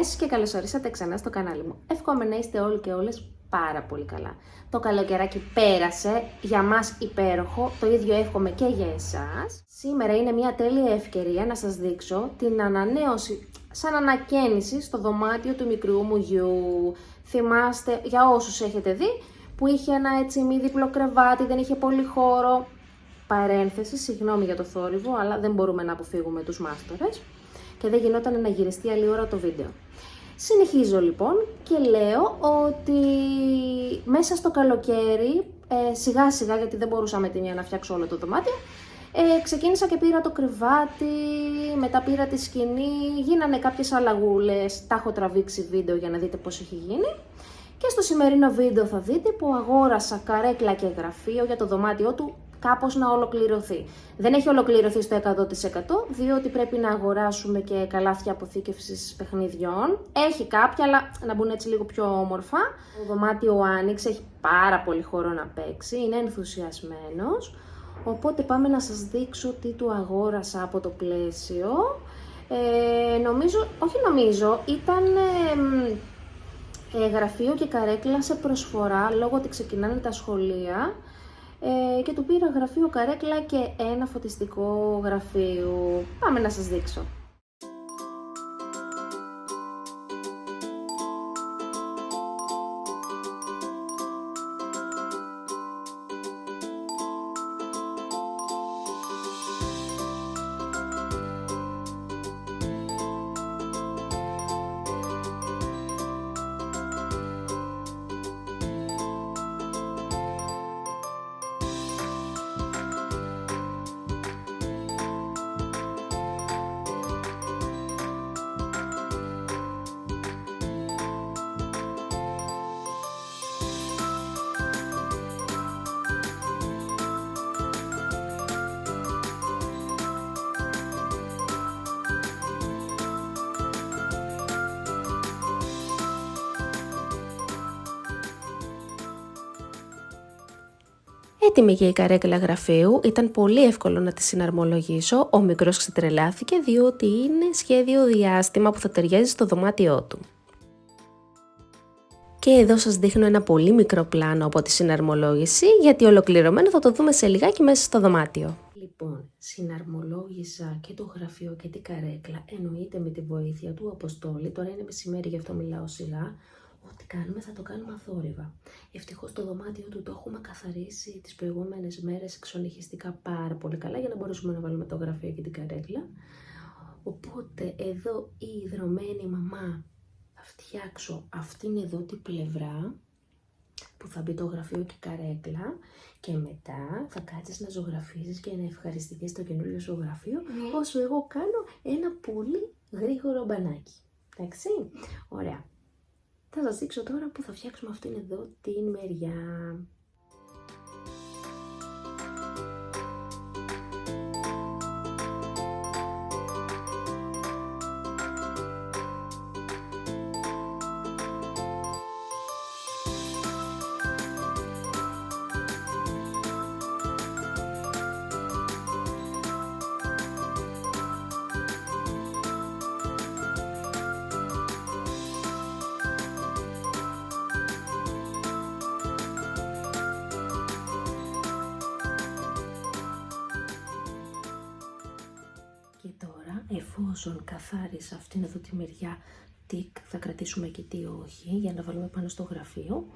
Γεια και καλώς ορίσατε ξανά στο κανάλι μου. Εύχομαι να είστε όλοι και όλες πάρα πολύ καλά. Το καλοκαιράκι πέρασε, για μας υπέροχο, το ίδιο εύχομαι και για εσάς. Σήμερα είναι μια τέλεια ευκαιρία να σας δείξω την ανανέωση, σαν ανακαίνιση στο δωμάτιο του μικρού μου γιου. Θυμάστε, για όσους έχετε δει, που είχε ένα έτσι μη διπλό κρεβάτι, δεν είχε πολύ χώρο. Παρένθεση, συγγνώμη για το θόρυβο, αλλά δεν μπορούμε να αποφύγουμε τους μάστορες και δεν γινόταν να γυριστεί άλλη ώρα το βίντεο. Συνεχίζω λοιπόν και λέω ότι μέσα στο καλοκαίρι, σιγά σιγά, γιατί δεν μπορούσαμε τη μία να φτιάξω όλο το δωμάτιο, ξεκίνησα και πήρα το κρεβάτι, μετά πήρα τη σκηνή, γίνανε κάποιες αλλαγούλες, τα έχω τραβήξει βίντεο για να δείτε πώς έχει γίνει. Και στο σημερινό βίντεο θα δείτε που αγόρασα καρέκλα και γραφείο για το δωμάτιό του κάπως να ολοκληρωθεί. Δεν έχει ολοκληρωθεί στο 100% διότι πρέπει να αγοράσουμε και καλάθια αποθήκευσης παιχνιδιών. Έχει κάποια, αλλά να μπουν έτσι λίγο πιο όμορφα. Το δωμάτιο άνοιξε, έχει πάρα πολύ χώρο να παίξει, είναι ενθουσιασμένος. Οπότε πάμε να σας δείξω τι του αγόρασα από το πλαίσιο. Ήταν γραφείο και καρέκλα σε προσφορά λόγω ότι ξεκινάνε τα σχολεία. Και του πήρα γραφείο, καρέκλα και ένα φωτιστικό γραφείο. Πάμε να σας δείξω. Έτοιμη και η καρέκλα γραφείου, ήταν πολύ εύκολο να τη συναρμολογήσω, ο μικρός ξετρελάθηκε διότι είναι σχέδιο διάστημα που θα ταιριάζει στο δωμάτιό του. Και εδώ σας δείχνω ένα πολύ μικρό πλάνο από τη συναρμολόγηση, γιατί ολοκληρωμένο θα το δούμε σε λιγάκι μέσα στο δωμάτιο. Λοιπόν, συναρμολόγησα και το γραφείο και την καρέκλα, εννοείται με τη βοήθεια του Αποστόλη, τώρα είναι μεσημέρι γι' αυτό μιλάω σιγά. Ό,τι κάνουμε θα το κάνουμε αθόρυβα. Ευτυχώς το δωμάτιο του το έχουμε καθαρίσει τις προηγούμενες μέρες εξονυχιστικά πάρα πολύ καλά για να μπορέσουμε να βάλουμε το γραφείο και την καρέκλα. Οπότε εδώ η ιδρωμένη μαμά θα φτιάξω αυτήν εδώ την πλευρά που θα μπει το γραφείο και η καρέκλα και μετά θα κάτσεις να ζωγραφίζεις και να ευχαριστηθείς το καινούριο σου γραφείο όσο εγώ κάνω ένα πολύ γρήγορο μπανάκι. Εντάξει, ωραία. Θα σας δείξω τώρα που θα φτιάξουμε αυτήν εδώ την μεριά. Εφόσον καθάρισα αυτήν εδώ τη μεριά, τικ, θα κρατήσουμε και τι όχι, για να βάλουμε πάνω στο γραφείο.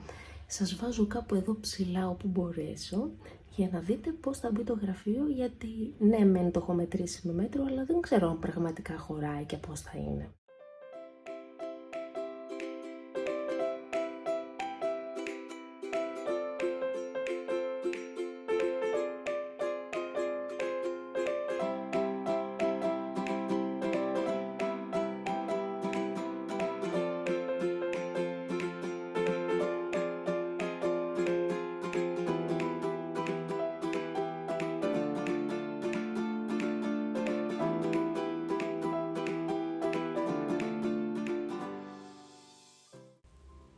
Σας βάζω κάπου εδώ ψηλά όπου μπορέσω, για να δείτε πώς θα μπει το γραφείο, γιατί ναι μεν το έχω μετρήσει με μέτρο, αλλά δεν ξέρω αν πραγματικά χωράει και πώς θα είναι.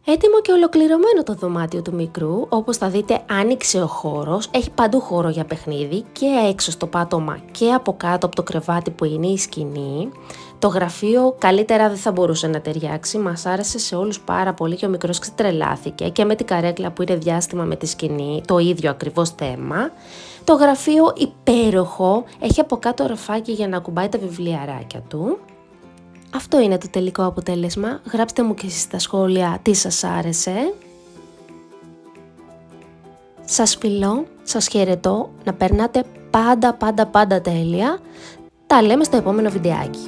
Έτοιμο και ολοκληρωμένο το δωμάτιο του μικρού, όπως θα δείτε άνοιξε ο χώρος, έχει παντού χώρο για παιχνίδι και έξω στο πάτωμα και από κάτω από το κρεβάτι που είναι η σκηνή. Το γραφείο καλύτερα δεν θα μπορούσε να ταιριάξει, μας άρεσε σε όλους πάρα πολύ και ο μικρός ξετρελάθηκε και με την καρέκλα που είναι διάστημα με τη σκηνή, το ίδιο ακριβώς θέμα. Το γραφείο υπέροχο, έχει από κάτω ροφάκι για να κουμπάει τα βιβλιαράκια του. Αυτό είναι το τελικό αποτέλεσμα, γράψτε μου και εσείς στα σχόλια τι σας άρεσε. Σας φιλώ, σας χαιρετώ, να περνάτε πάντα τέλεια. Τα λέμε στο επόμενο βιντεάκι.